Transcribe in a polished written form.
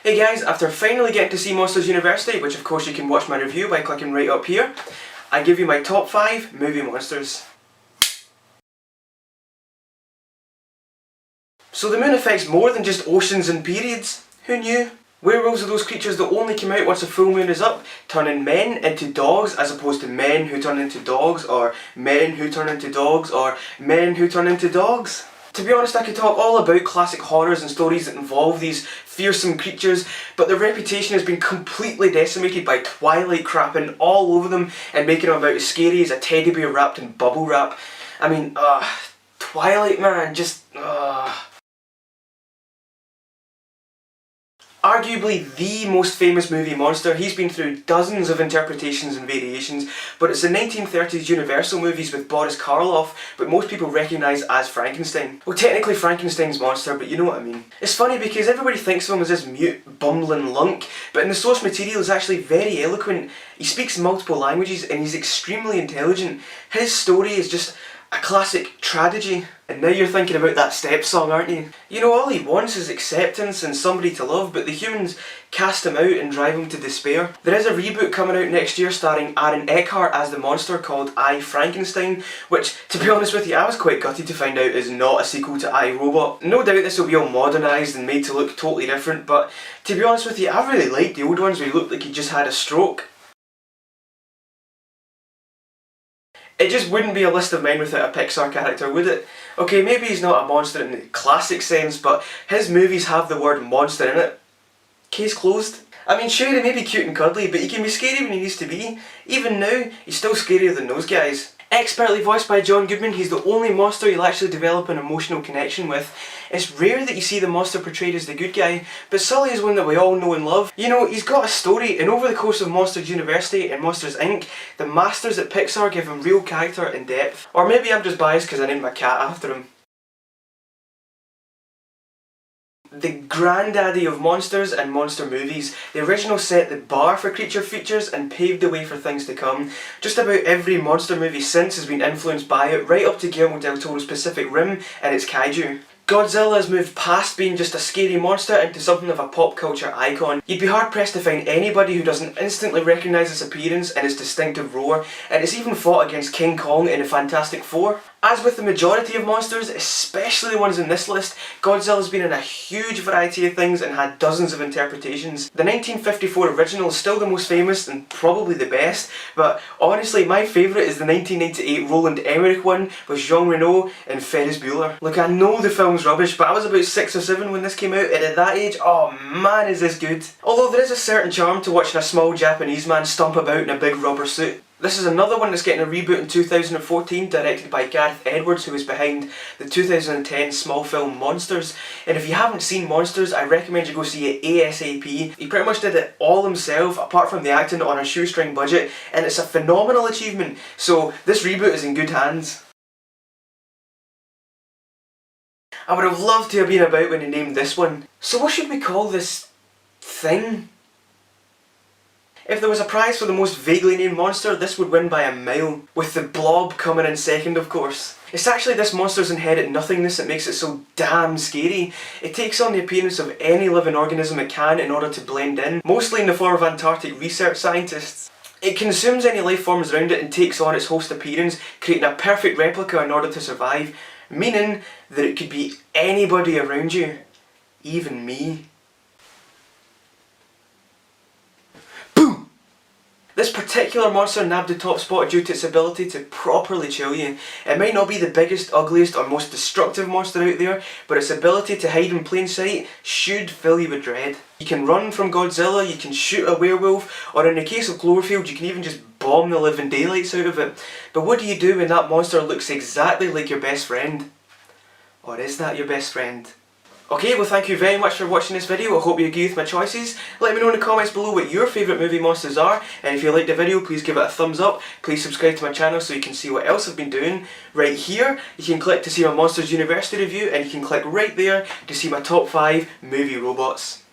Hey guys, after finally getting to see Monsters University, which of course you can watch my review by clicking right up here, I give you my top 5 movie monsters. So the moon affects more than just oceans and periods. Who knew? Werewolves are those creatures that only come out once the full moon is up, turning men into dogs as opposed to men who turn into dogs, or men who turn into dogs, or men who turn into dogs. To be honest, I could talk all about classic horrors and stories that involve these fearsome creatures, but their reputation has been completely decimated by Twilight crapping all over them and making them about as scary as a teddy bear wrapped in bubble wrap. I mean, Twilight, man, just, Arguably the most famous movie monster, he's been through dozens of interpretations and variations, but it's the 1930s Universal movies with Boris Karloff, but most people recognise as Frankenstein. Well, technically Frankenstein's monster, but you know what I mean. It's funny because everybody thinks of him as this mute, bumbling lunk, but in the source material he's actually very eloquent. He speaks multiple languages and he's extremely intelligent. His story is just a classic tragedy. And now you're thinking about that step song, aren't you? You know, all he wants is acceptance and somebody to love, but the humans cast him out and drive him to despair. There is a reboot coming out next year starring Aaron Eckhart as the monster called I, Frankenstein, which, to be honest with you, I was quite gutted to find out is not a sequel to I, Robot. No doubt this will be all modernised and made to look totally different, but to be honest with you, I really liked the old ones where he looked like he just had a stroke. It just wouldn't be a list of men without a Pixar character, would it? Okay, maybe he's not a monster in the classic sense, but his movies have the word monster in it. Case closed. I mean, sure, he may be cute and cuddly, but he can be scary when he needs to be. Even now, he's still scarier than those guys. Expertly voiced by John Goodman, he's the only monster you'll actually develop an emotional connection with. It's rare that you see the monster portrayed as the good guy, but Sully is one that we all know and love. You know, he's got a story, and over the course of Monsters University and Monsters Inc., the masters at Pixar give him real character and depth. Or maybe I'm just biased because I named my cat after him. The granddaddy of monsters and monster movies, the original set the bar for creature features and paved the way for things to come. Just about every monster movie since has been influenced by it, right up to Guillermo del Toro's Pacific Rim and its kaiju. Godzilla has moved past being just a scary monster into something of a pop culture icon. You'd be hard pressed to find anybody who doesn't instantly recognise its appearance and its distinctive roar, and it's even fought against King Kong in the Fantastic Four. As with the majority of monsters, especially the ones in this list, Godzilla's been in a huge variety of things and had dozens of interpretations. The 1954 original is still the most famous and probably the best, but honestly my favourite is the 1998 Roland Emmerich one with Jean Reno and Ferris Bueller. Look, I know the film's rubbish, but I was about 6 or 7 when this came out, and at that age, oh man is this good. Although there is a certain charm to watching a small Japanese man stomp about in a big rubber suit. This is another one that's getting a reboot in 2014, directed by Gareth Edwards, who is behind the 2010 small film Monsters. And if you haven't seen Monsters, I recommend you go see it ASAP. He pretty much did it all himself, apart from the acting, on a shoestring budget, and it's a phenomenal achievement, so this reboot is in good hands. I would have loved to have been about when he named this one. So what should we call this thing? If there was a prize for the most vaguely named monster, this would win by a mile, with the Blob coming in second, of course. It's actually this monster's inherent nothingness that makes it so damn scary. It takes on the appearance of any living organism it can in order to blend in, mostly in the form of Antarctic research scientists. It consumes any life forms around it and takes on its host appearance, creating a perfect replica in order to survive, meaning that it could be anybody around you, even me. This particular monster nabbed the top spot due to its ability to properly chill you. It might not be the biggest, ugliest or most destructive monster out there, but its ability to hide in plain sight should fill you with dread. You can run from Godzilla, you can shoot a werewolf, or in the case of Cloverfield you can even just bomb the living daylights out of it. But what do you do when that monster looks exactly like your best friend? Or is that your best friend? Okay, well thank you very much for watching this video. I hope you agree with my choices. Let me know in the comments below what your favourite movie monsters are, and if you liked the video please give it a thumbs up. Please subscribe to my channel so you can see what else I've been doing. Right here you can click to see my Monsters University review, and you can click right there to see my top 5 movie robots.